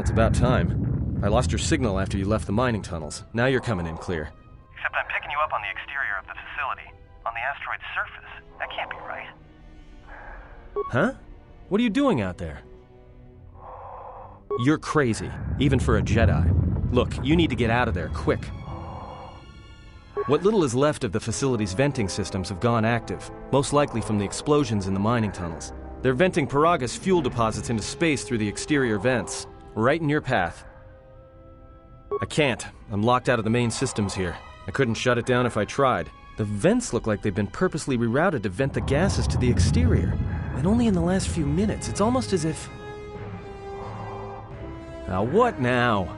That's about time. I lost your signal after you left the mining tunnels. Now you're coming in clear. Except I'm picking you up on the exterior of the facility. On the asteroid's surface. That can't be right. Huh? What are you doing out there? You're crazy, even for a Jedi. Look, you need to get out of there, quick. What little is left of the facility's venting systems have gone active, most likely from the explosions in the mining tunnels. They're venting Paraga's fuel deposits into space through the exterior vents. Right in your path. I can't. I'm locked out of the main systems here. I couldn't shut it down if I tried. The vents look like they've been purposely rerouted to vent the gases to the exterior. And only in the last few minutes. It's almost as if... Now what now?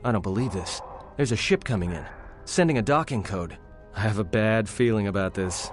I don't believe this. There's a ship coming in, sending a docking code. I have a bad feeling about this.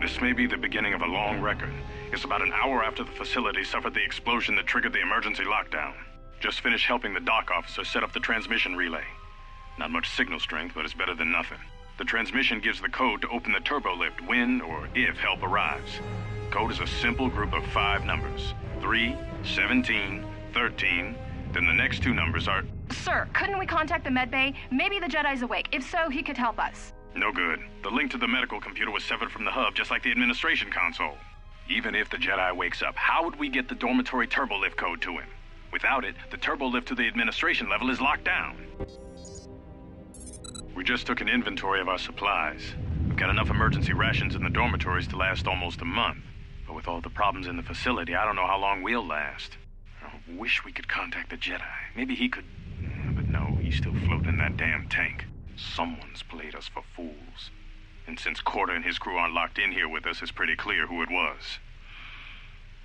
This may be the beginning of a long record. It's about an hour after the facility suffered the explosion that triggered the emergency lockdown. Just finished helping the dock officer set up the transmission relay. Not much signal strength, but it's better than nothing. The transmission gives the code to open the turbo lift when or if help arrives. Code is a simple group of 5 numbers. 3, 17, 13, then the next 2 numbers are... Sir, couldn't we contact the med bay? Maybe the Jedi's awake. If so, he could help us. No good. The link to the medical computer was severed from the hub, just like the administration console. Even if the Jedi wakes up, how would we get the dormitory turbo lift code to him? Without it, the turbo lift to the administration level is locked down. We just took an inventory of our supplies. We've got enough emergency rations in the dormitories to last almost a month. But with all the problems in the facility, I don't know how long we'll last. I wish we could contact the Jedi. Maybe he could... But no, he's still floating in that damn tank. Someone's played us for fools. And since Kotor and his crew aren't locked in here with us, it's pretty clear who it was.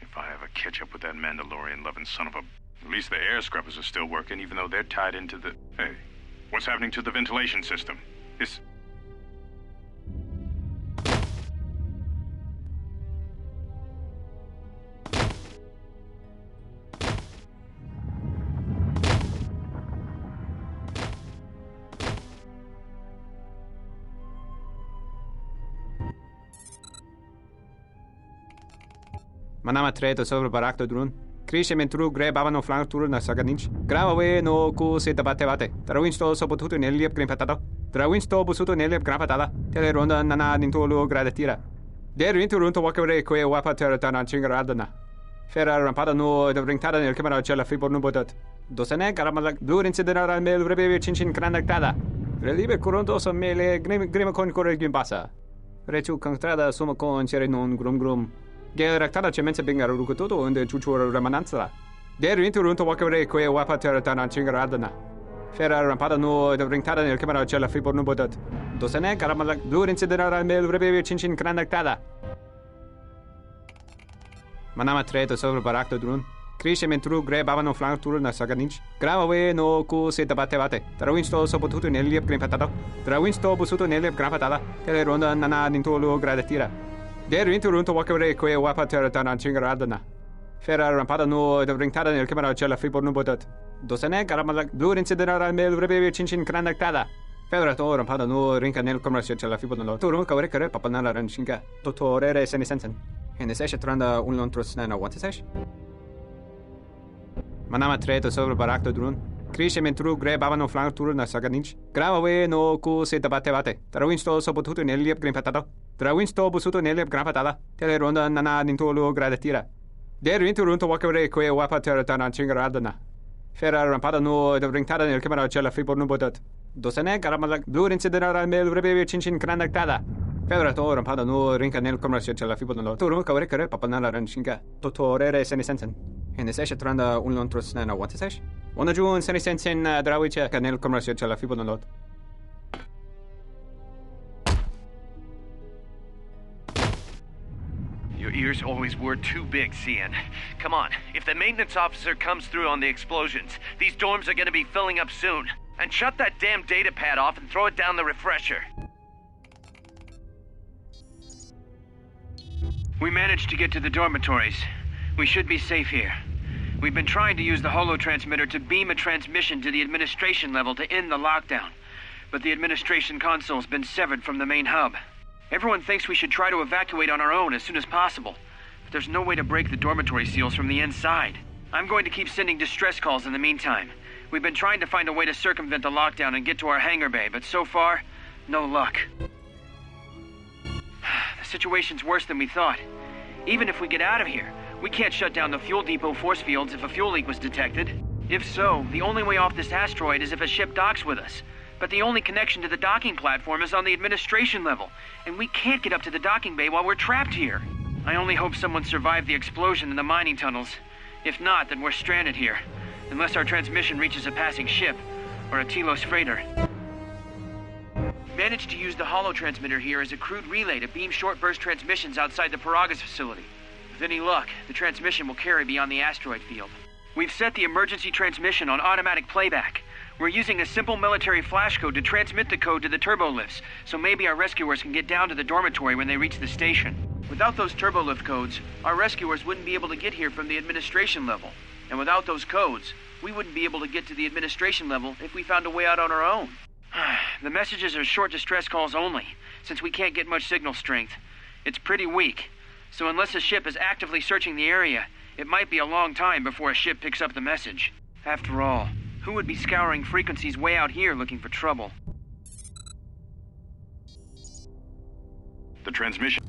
If I ever catch up with that Mandalorian-loving son of a... At least the air scrubbers are still working, even though they're tied into the... Hey, what's happening to the ventilation system? It's... Manama treto sobre barak do drone. Crescimento tru grebava no flanco turu na saganich. Grava we no ku se tabate bate. Trawinsto so potuto neliep grimpatado. Trawinsto busuto neliep grampatada. Teleronda nana nintolo gradatira. Der winterunto wakere que wapa terra chingaradana. Ferra rampada no de brintada nel camera cella fibor no botat. Dosane caramala blur incidera mel rebe chinchin cranactada. Relibe coronto so mele grima con corregim passa. Rechu contrada suma con cere non grum. Geractada cemenza bingar rukutoto und chuchur remananza. Der winterunto wakere que wapa terra chingaradana. Ferra rampada no de brintada nel camera cella fibor no botat. Dosane caramala blur incidera mel rebe chinchin cranactada. Manama treto sobre barak do drone. Crescimento tru grebava no flanco turu na saganich. Grava we no ku se tabate bate. Trawinsto so potuto neliep grimpatado. Trawinsto busuto neliep grampatada. Teleronda nana nintolo gradatira. Der winterunto wakere que wapa terra chingaradana. Ferra rampada no de brintada nel camera cella fibor no botat. Dosane caramala blur incidera mel rebe chinchin cranactada. Ferra to rampada no rinca nel camera cella fibor no. Turu kawre kare papanala ranchinga. Totorere senisensen. En es tranda un lontros na wantesesh. Manama treto sobre barak do drone. Crescimento tru grebava no flanco turu na saganich. Grava we no ku se tabate bate. Trawinsto so potuto neliep grimpatado. Trawinsto busuto neliep grampatada. Teleronda nana nintolo gradatira. Der winterunto wakere que wapa terra chingaradana. Ferra rampada no de brintada nel camera cella fibor no botat. Dosane caramala blur incidera mel rebe chinchin cranactada. Ferra to rampada no rinca nel camera cella fibor no. Turu kawre kare papanala ranchinga. Totorere senisensen. En es tranda un lontros na wantesesh. Ona jun senisensen drawiche nel camera cella fibor no. Your ears always were too big, Cian. Come on, if the maintenance officer comes through on the explosions, these dorms are gonna be filling up soon. And shut that damn data pad off and throw it down the refresher. We managed to get to the dormitories. We should be safe here. We've been trying to use the holo-transmitter to beam a transmission to the administration level to end the lockdown. But the administration console's been severed from the main hub. Everyone thinks we should try to evacuate on our own as soon as possible. But there's no way to break the dormitory seals from the inside. I'm going to keep sending distress calls in the meantime. We've been trying to find a way to circumvent the lockdown and get to our hangar bay, but so far, no luck. The situation's worse than we thought. Even if we get out of here, we can't shut down the fuel depot force fields if a fuel leak was detected. If so, the only way off this asteroid is if a ship docks with us. but the only connection to the docking platform is on the administration level, and we can't get up to the docking bay while we're trapped here. I only hope someone survived the explosion in the mining tunnels. If not, then we're stranded here, unless our transmission reaches a passing ship, or a Telos freighter. Managed to use the holo-transmitter here as a crude relay to beam short-burst transmissions outside the Paragas facility. With any luck, the transmission will carry beyond the asteroid field. We've set the emergency transmission on automatic playback. We're using a simple military flash code to transmit the code to the turbolift's, so maybe our rescuers can get down to the dormitory when they reach the station. Without those turbolift codes, our rescuers wouldn't be able to get here from the administration level. And without those codes, we wouldn't be able to get to the administration level if we found a way out on our own. The messages are short distress calls only, since we can't get much signal strength. It's pretty weak, so unless a ship is actively searching the area, it might be a long time before a ship picks up the message. After all, who would be scouring frequencies way out here looking for trouble? The transmission.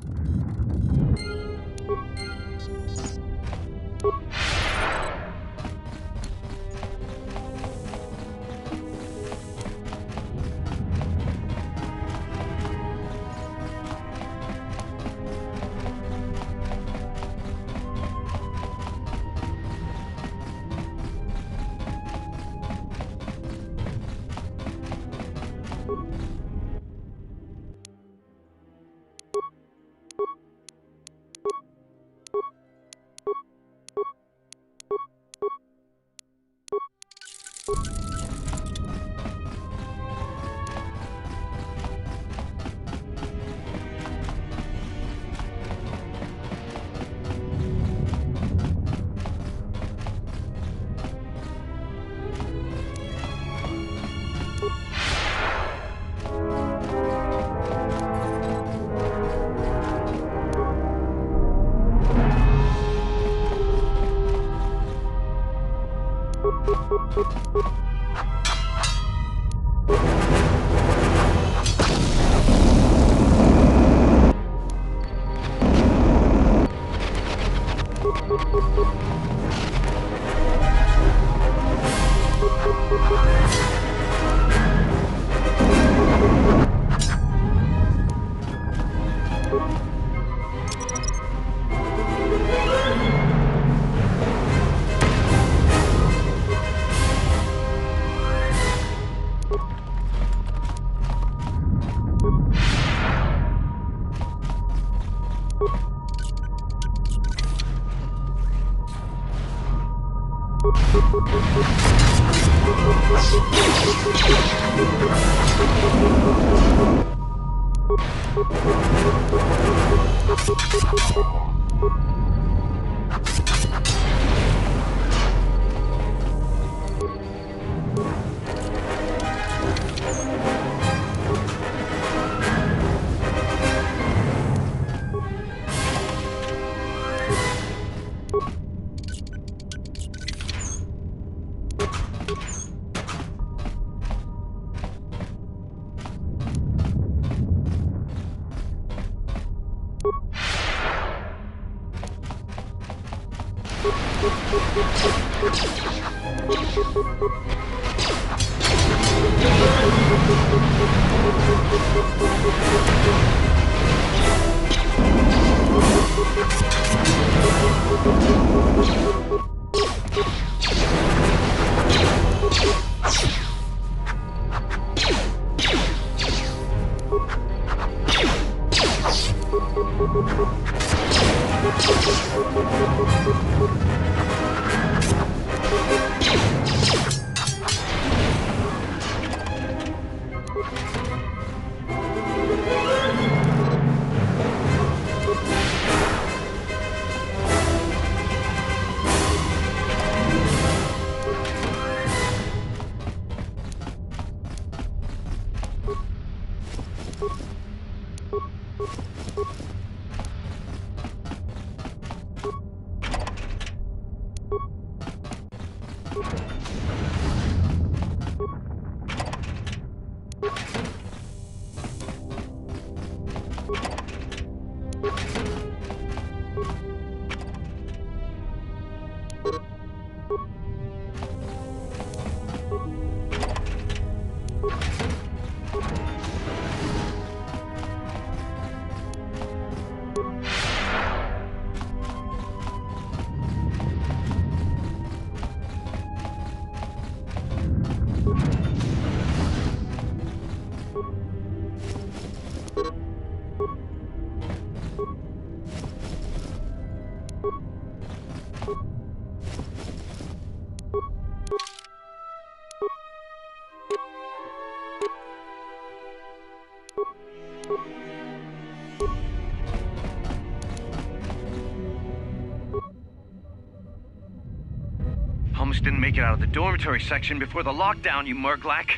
almost didn't make it out of the dormitory section before the lockdown, you Murglak.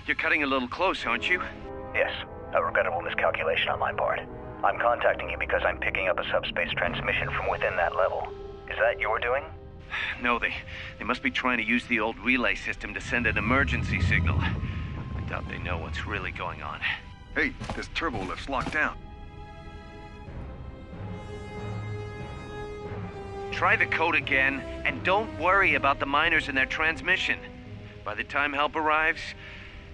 You're cutting a little close, aren't you? Yes, a regrettable miscalculation on my part. I'm contacting you because I'm picking up a subspace transmission from within that level. Is that your doing? No, they must be trying to use the old relay system to send an emergency signal. I doubt they know what's really going on. Hey, this turbo lift's locked down. Try the code again, and don't worry about the miners and their transmission. By the time help arrives,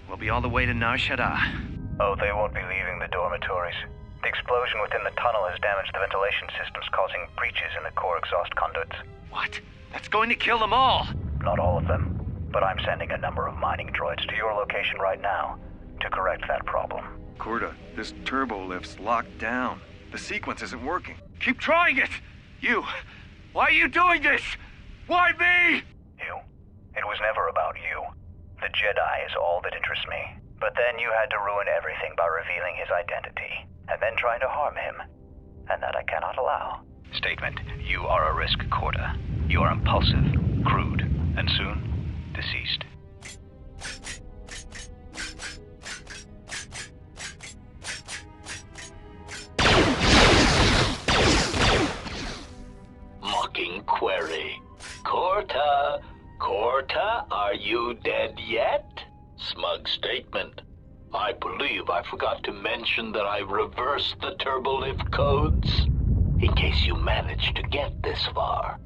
we'll be all the way to Nar Shaddaa. Oh, they won't be leaving the dormitories. The explosion within the tunnel has damaged the ventilation systems, causing breaches in the core exhaust conduits. What? That's going to kill them all! Not all of them, but I'm sending a number of mining droids to your location right now to correct that problem. Korta, this turbo lift's locked down. The sequence isn't working. Keep trying it! You! Why are you doing this? Why me? You. It was never about you. The Jedi is all that interests me. But then you had to ruin everything by revealing his identity, and then trying to harm him. And that I cannot allow. Statement. You are a risk, Korta. You are impulsive, crude, and soon, deceased. Mocking query. Korta, are you dead yet? Smug statement. I believe I forgot to mention that I reversed the turbolift codes, in case you managed to get this far.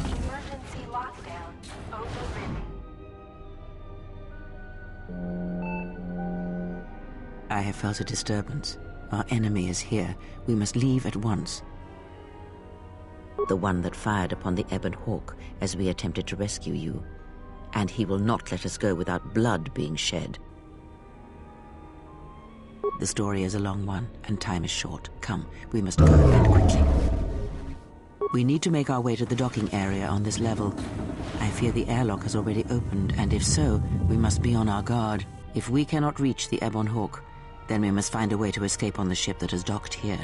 Emergency lockdown overridden. I have felt a disturbance. Our enemy is here. We must leave at once. The one that fired upon the Ebon Hawk as we attempted to rescue you. And he will not let us go without blood being shed. The story is a long one, and time is short. Come, we must go, and quickly. We need to make our way to the docking area on this level. I fear the airlock has already opened, and if so, we must be on our guard. If we cannot reach the Ebon Hawk, then we must find a way to escape on the ship that has docked here.